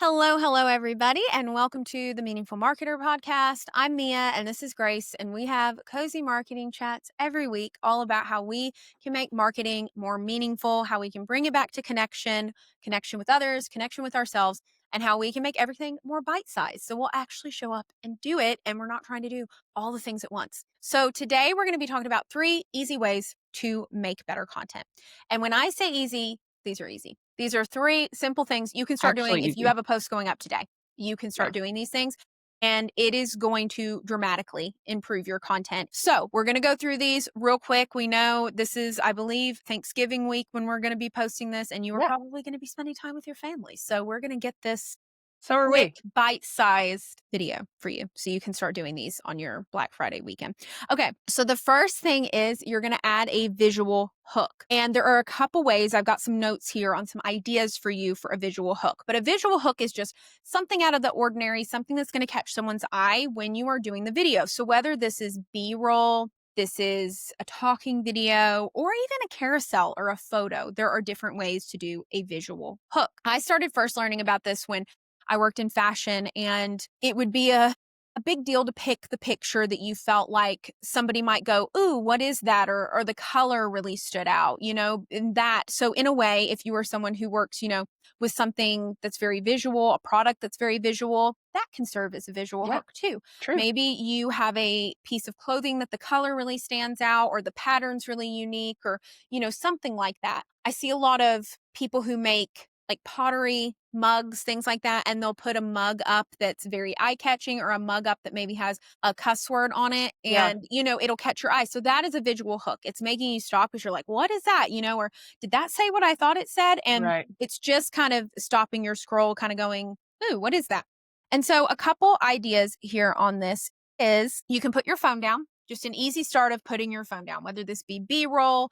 Hello, hello, everybody, and welcome to the Meaningful Marketer podcast. I'm Mia, and this is Grace, and we have cozy marketing chats every week all about how we can make marketing more meaningful, how we can bring it back to connection with others, connection with ourselves, and how we can make everything more bite sized. So we'll actually show up and do it, and we're not trying to do all the things at once. So today we're going to be talking about 3 easy ways to make better content. And when I say easy, these are easy. These are 3 simple things you can start doing Actually if you easy. have a post going up today. You can Yeah. start doing these things, and it is going to dramatically improve your content. So we're going to go through these real quick. We know this is, I believe, Thanksgiving week when we're going to be posting this, and you are Yeah. probably going to be spending time with your family. So we're going to get this So are quick, we. bite-sized video for you so you can start doing these on your Black Friday weekend. Okay, so the first thing is you're going to add a visual hook. And there are a couple ways. I've got some notes here on some ideas for you for a visual hook. But a visual hook is just something out of the ordinary, something that's going to catch someone's eye when you are doing the video. So whether this is B-roll, this is a talking video, or even a carousel or a photo, there are different ways to do a visual hook. I started first learning about this when I worked in fashion, and it would be a big deal to pick the picture that you felt like somebody might go, "Ooh, what is that?" Or the color really stood out, in that. So in a way, if you are someone who works, with something that's very visual, a product that's very visual, that can serve as a visual Yeah. hook too. True. Maybe you have a piece of clothing that the color really stands out or the pattern's really unique or, something like that. I see a lot of people who make like pottery, mugs, things like that. And they'll put a mug up that's very eye catching or a mug up that maybe has a cuss word on it. Yeah. And, it'll catch your eye. So that is a visual hook. It's making you stop because you're like, what is that? Or did that say what I thought it said? And Right. it's just kind of stopping your scroll, kind of going, ooh, what is that? And so a couple ideas here on this is you can put your phone down, just an easy start of putting your phone down, whether this be B-roll,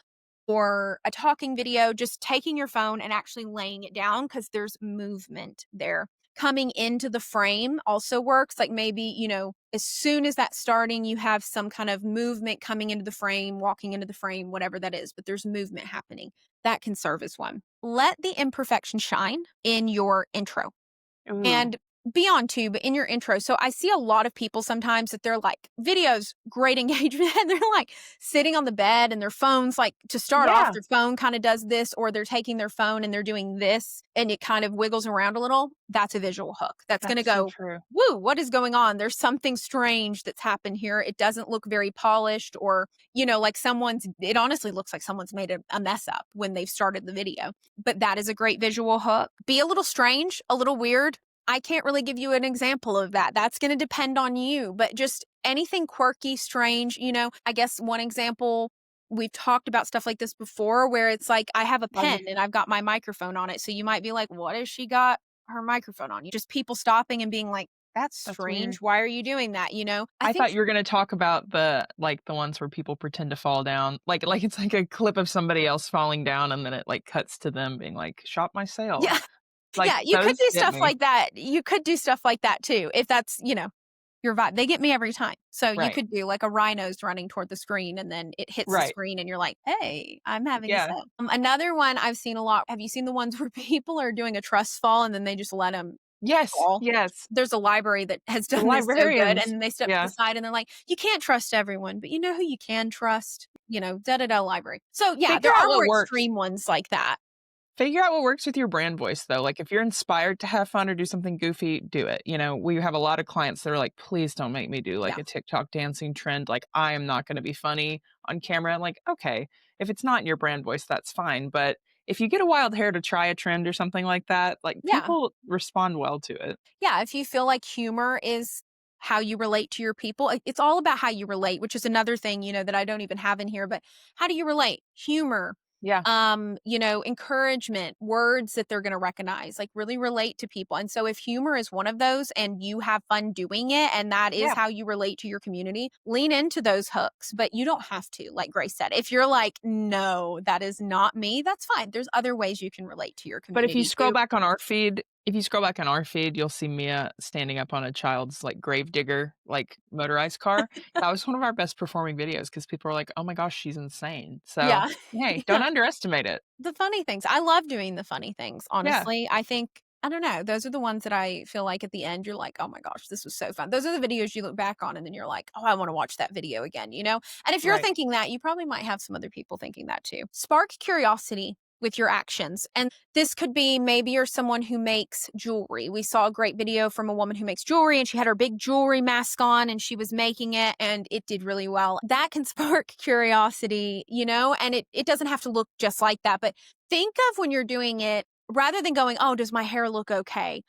or a talking video, just taking your phone and actually laying it down because there's movement there. Coming into the frame also works. Like maybe, as soon as that's starting, you have some kind of movement coming into the frame, walking into the frame, whatever that is, but there's movement happening. That can serve as one. Let the imperfection shine in your intro. Ooh. And beyond too, but in your intro. So I see a lot of people sometimes that they're like, videos, great engagement. And they're like sitting on the bed and their phones, like to start off, Yeah. their phone kind of does this, or they're taking their phone and they're doing this and it kind of wiggles around a little. That's a visual hook. That's going to That's so go, true. woo, what is going on? There's something strange that's happened here. It doesn't look very polished or, like it honestly looks like someone's made a mess up when they've started the video. But that is a great visual hook. Be a little strange, a little weird. I can't really give you an example of that. That's going to depend on you, but just anything quirky, strange, I guess one example, we've talked about stuff like this before where it's like I have a pen Like, and I've got my microphone on it. So you might be like, what has she got her microphone on? You just people stopping and being like, that's that's weird. strange. Why are you doing that? I I think thought you were gonna talk about the ones where people pretend to fall down. Like it's like a clip of somebody else falling down and then it like cuts to them being like, shop my sale. yeah, Like yeah, you could those do get stuff me. like that. You could do stuff like that too. If that's, your vibe. They get me every time. So you Right. could do like a rhino's running toward the screen and then it hits the Right. screen and you're like, hey, I'm having a Yeah. sale. Another one I've seen a lot. Have you seen the ones where people are doing a trust fall and then they just let them Yes. fall? Yes. There's a library that has The done this so good. librarians. And they step to the Yeah. side and they're like, you can't trust everyone, but you know who you can trust? Da da da library. So yeah, Figure there out are what more works. extreme ones like that. Figure out what works with your brand voice though. Like if you're inspired to have fun or do something goofy, do it. We have a lot of clients that are like, please don't make me do like Yeah. a TikTok dancing trend. Like I am not going to be funny on camera. I'm like, okay, if it's not in your brand voice, that's fine. But if you get a wild hair to try a trend or something like that, like Yeah. people respond well to it. Yeah, if you feel like humor is how you relate to your people, it's all about how you relate, which is another thing, that I don't even have in here, but how do you relate? Humor, Yeah. encouragement, words that they're going to recognize, like really relate to people. And so if humor is one of those and you have fun doing it and that is Yeah. how you relate to your community, lean into those hooks, but you don't have to, like Grace said. If you're like, no, that is not me, that's fine. There's other ways you can relate to your But if you community scroll too. back on our feed, you'll see Mia standing up on a child's like grave digger, like motorized car. That was one of our best performing videos because people were like, "Oh my gosh, she's insane." So Yeah. hey, don't Yeah. underestimate it. The funny things. I love doing the funny things, Yeah. honestly. I think I don't know. Those are the ones that I feel like at the end, you're like, oh my gosh, this was so fun. Those are the videos you look back on and then you're like, oh, I want to watch that video again, you know? And if you're Right. thinking that, you probably might have some other people thinking that too. Spark curiosity with your actions. And this could be maybe you're someone who makes jewelry. We saw a great video from a woman who makes jewelry and she had her big jewelry mask on and she was making it and it did really well. That can spark curiosity, you know, and it doesn't have to look just like that, but think of when you're doing it rather than going, "Oh, does my hair look okay?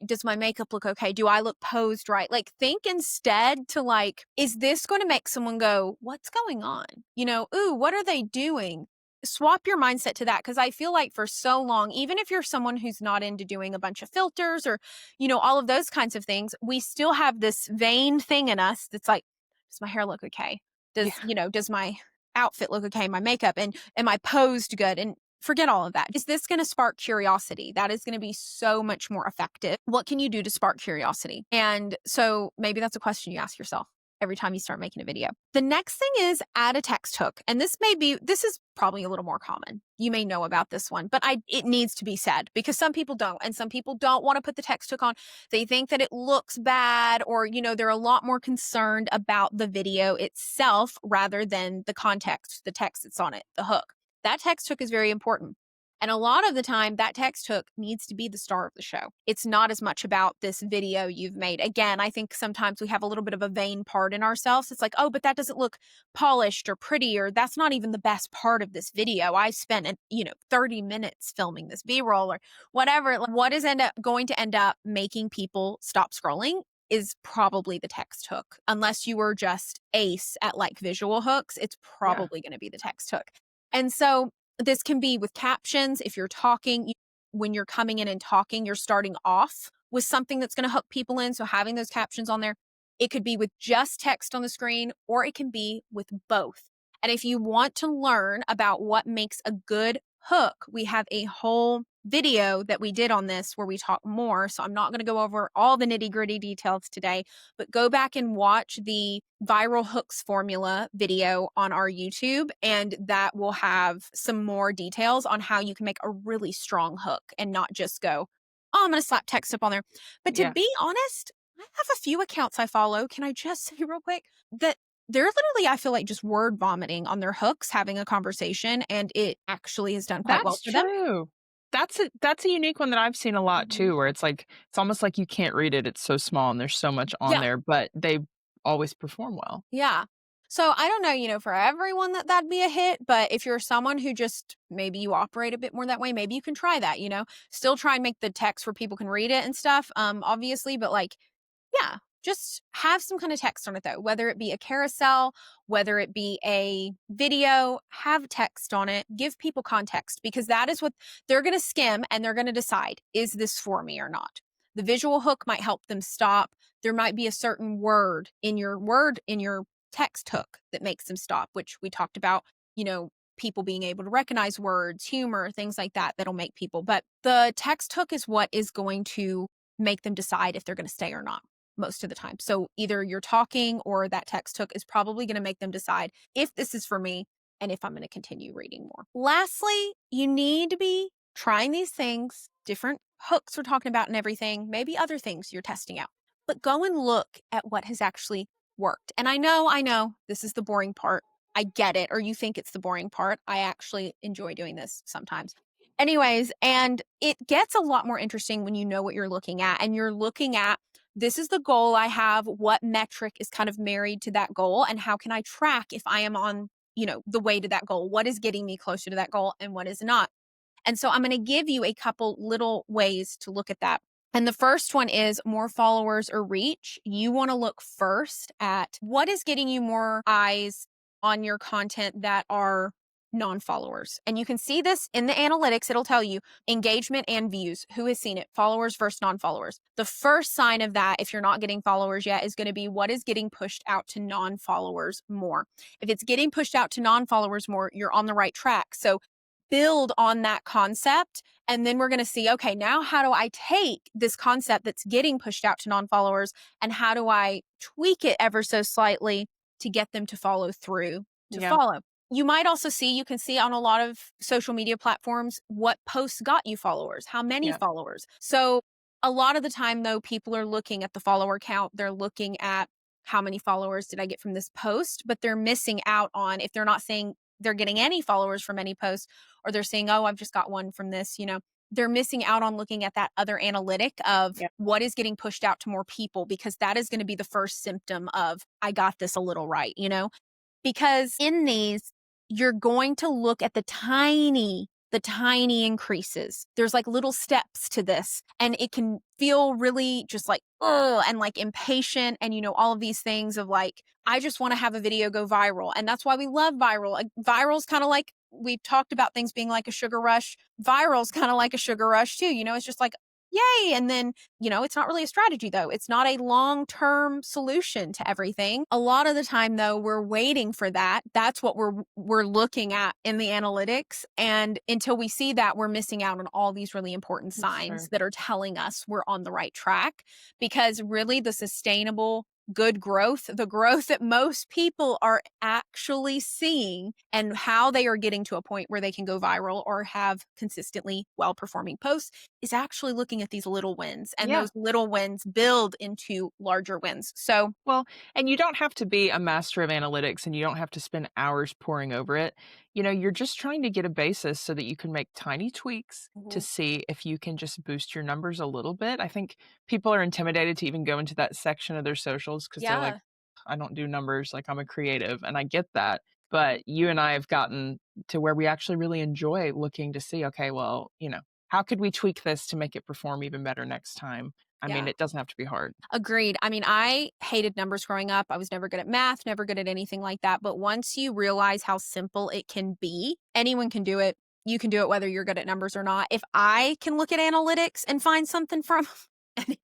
Does my makeup look okay? Do I look posed right?" Like, think instead to like, is this going to make someone go, "What's going on?" You know, "Ooh, what are they doing?" Swap your mindset to that because I feel like for so long, even if you're someone who's not into doing a bunch of filters or, you know, all of those kinds of things, we still have this vain thing in us that's like, "Does my hair look okay? Yeah. Does my outfit look okay? My makeup and am I posed good?" And forget all of that. Is this going to spark curiosity? That is going to be so much more effective. What can you do to spark curiosity? And so maybe that's a question you ask yourself every time you start making a video. The next thing is add a text hook. And this is probably a little more common. You may know about this one, but it needs to be said because some people don't. And some people don't want to put the text hook on. They think that it looks bad or, you know, they're a lot more concerned about the video itself rather than the context, the text that's on it, the hook. That text hook is very important. And a lot of the time, that text hook needs to be the star of the show. It's not as much about this video you've made. Again, I think sometimes we have a little bit of a vain part in ourselves. It's like, oh, but that doesn't look polished or pretty, or that's not even the best part of this video. I spent, 30 minutes filming this B-roll or whatever. Like, what is going to end up making people stop scrolling is probably the text hook. Unless you were just ace at like visual hooks, it's Yeah. probably going to be the text hook. And so this can be with captions. If you're talking, when you're coming in and talking, you're starting off with something that's going to hook people in. So having those captions on there, it could be with just text on the screen or it can be with both. And if you want to learn about what makes a good hook, we have a whole video that we did on this where we talk more. So I'm not going to go over all the nitty gritty details today, but go back and watch the viral hooks formula video on our YouTube, and that will have some more details on how you can make a really strong hook and not just go, oh, I'm going to slap text up on there. But to Yeah. be honest, I have a few accounts I follow. Can I just say real quick that they're literally, I feel like, just word vomiting on their hooks, having a conversation, and it actually has done quite well That's for them. true. That's a unique one that I've seen a lot Mhm. too, where it's like it's almost like you can't read it. It's so small and there's so much on Yeah. there, but they always perform well. Yeah. So I don't know, for everyone that'd be a hit, but if you're someone who just maybe you operate a bit more that way, maybe you can try that, Still try and make the text where people can read it and stuff, obviously, but like, yeah, just have some kind of text on it though, whether it be a carousel, whether it be a video, have text on it, give people context because that is what they're going to skim and they're going to decide, is this for me or not? The visual hook might help them stop. There might be a certain word in your text hook that makes them stop, which we talked about, people being able to recognize words, humor, things like that that'll make people. But the text hook is what is going to make them decide if they're going to stay or not most of the time. So either you're talking or that text hook is probably going to make them decide if this is for me and if I'm going to continue reading more. Lastly, you need to be trying these things, different hooks we're talking about and everything, maybe other things you're testing out, but go and look at what has actually worked. And I know this is the boring part. I get it, or you think it's the boring part. I actually enjoy doing this sometimes. Anyways, and it gets a lot more interesting when you know what you're looking at and you're looking at, this is the goal I have. What metric is kind of married to that goal? And how can I track if I am on, the way to that goal? What is getting me closer to that goal and what is not? And so I'm going to give you a couple little ways to look at that. And the first one is more followers or reach. You want to look first at what is getting you more eyes on your content that are non-followers. And you can see this in the analytics. It'll tell you engagement and views. Who has seen it? Followers versus non-followers. The first sign of that, if you're not getting followers yet, is going to be what is getting pushed out to non-followers more. If it's getting pushed out to non-followers more, you're on the right track. So build on that concept. And then we're going to see, okay, now how do I take this concept that's getting pushed out to non-followers and how do I tweak it ever so slightly to get them to follow through to Yeah. follow? You can see on a lot of social media platforms what posts got you followers, how many Yeah. followers. So a lot of the time though, people are looking at the follower count, they're looking at how many followers did I get from this post, but they're missing out on, if they're not saying they're getting any followers from any post, or they're saying, "Oh, I've just got one from this," they're missing out on looking at that other analytic of Yeah. what is getting pushed out to more people, because that is going to be the first symptom of I got this a little right. Because in these, you're going to look at the tiny increases. There's like little steps to this, and it can feel really just like, oh, and like impatient, and all of these things of like, I just want to have a video go viral. And that's why we love viral. Like, viral's kind of like, we've talked about things being like a sugar rush. Viral's kind of like a sugar rush too. It's just like, yay. And then it's not really a strategy though. It's not a long-term solution to everything. A lot of the time though, we're waiting for that. That's what we're looking at in the analytics. And until we see that, we're missing out on all these really important That's signs true. that are telling us we're on the right track. Because really the sustainable good growth, the growth that most people are actually seeing and how they are getting to a point where they can go viral or have consistently well-performing posts is actually looking at these little wins, and Yeah. those little wins build into larger wins. So, Well, and you don't have to be a master of analytics and you don't have to spend hours poring over it. You're just trying to get a basis so that you can make tiny tweaks to mhm, see if you can just boost your numbers a little bit. I think people are intimidated to even go into that section of their socials because they're like, yeah, I don't do numbers, like I'm a creative. And I get that. But you and I have gotten to where we actually really enjoy looking to see, okay, well, how could we tweak this to make it perform even better next time? I mean, yeah. it doesn't have to be hard. Agreed. I mean, I hated numbers growing up. I was never good at math, never good at anything like that. But once you realize how simple it can be, anyone can do it. You can do it whether you're good at numbers or not. If I can look at analytics and find something from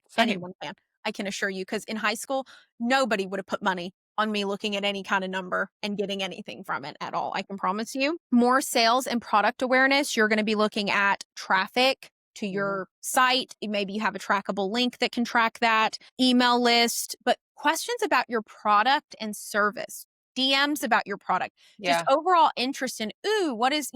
Same. anyone can, I can assure you. Because in high school, nobody would have put money on me looking at any kind of number and getting anything from it at all. I can promise you. More sales and product awareness, you're going to be looking at traffic to Mhm. your site. Maybe you have a trackable link that can track that, email list, but questions about your product and service, DMs about your product, just Yeah. overall interest in, ooh, what does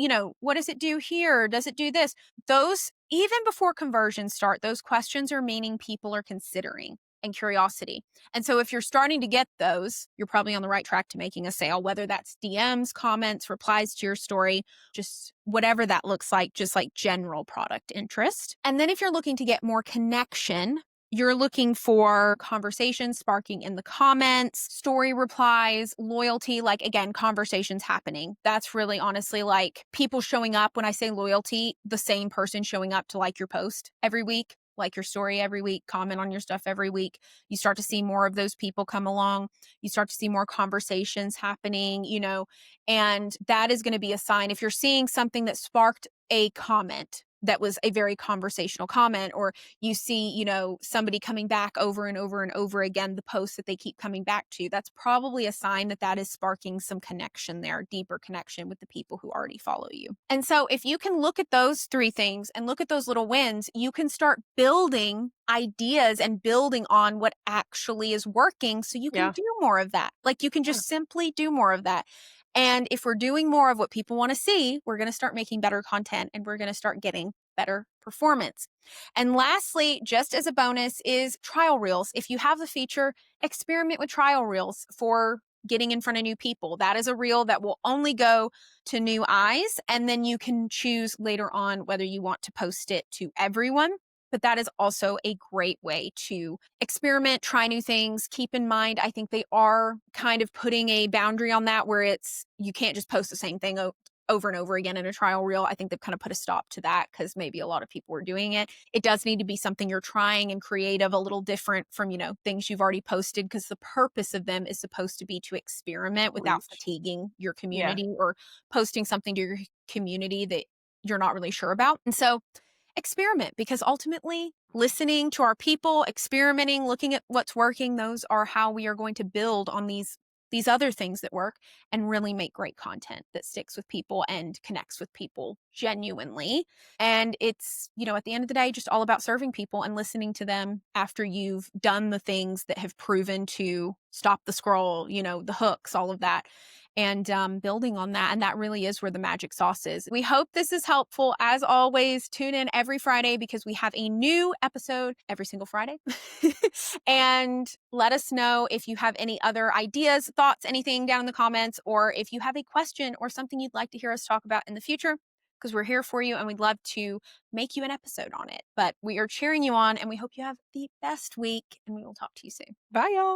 it do here? Does it do this? Those, even before conversions start, those questions are meaning people are considering and curiosity. And so if you're starting to get those, you're probably on the right track to making a sale, whether that's DMs, comments, replies to your story, just whatever that looks like, just like general product interest. And then if you're looking to get more connection, you're looking for conversations sparking in the comments, story replies, loyalty, like again, conversations happening. That's really honestly like people showing up. When I say loyalty, the same person showing up to like your post every week, like your story every week, comment on your stuff every week. You start to see more of those people come along. You start to see more conversations happening, and that is going to be a sign. If you're seeing something that sparked a comment that was a very conversational comment, or you see, somebody coming back over and over and over again, the posts that they keep coming back to, that's probably a sign that that is sparking some connection there, deeper connection with the people who already follow you. And so if you can look at those three things and look at those little wins, you can start building ideas and building on what actually is working so you can Yeah. do more of that. Like you can Yeah. just simply do more of that. And if we're doing more of what people want to see, we're going to start making better content and we're going to start getting better performance. And lastly, just as a bonus, is trial reels. If you have the feature, experiment with trial reels for getting in front of new people. That is a reel that will only go to new eyes. And then you can choose later on whether you want to post it to everyone. But that is also a great way to experiment, try new things. Keep in mind, I think they are kind of putting a boundary on that where you can't just post the same thing over and over again in a trial reel. I think they've kind of put a stop to that because maybe a lot of people were doing it. It does need to be something you're trying and creative, a little different from, things you've already posted, because the purpose of them is supposed to be to experiment without Outreach. fatiguing your Yeah. community or posting something to your community that you're not really sure about. And so experiment, because ultimately listening to our people, experimenting, looking at what's working, those are how we are going to build on these other things that work and really make great content that sticks with people and connects with people genuinely. And it's, at the end of the day, just all about serving people and listening to them after you've done the things that have proven to stop the scroll, the hooks, all of that. and building on that. And that really is where the magic sauce is. We hope this is helpful. As always, tune in every Friday because we have a new episode every single Friday. And let us know if you have any other ideas, thoughts, anything down in the comments, or if you have a question or something you'd like to hear us talk about in the future, because we're here for you and we'd love to make you an episode on it. But we are cheering you on and we hope you have the best week and we will talk to you soon. Bye, y'all.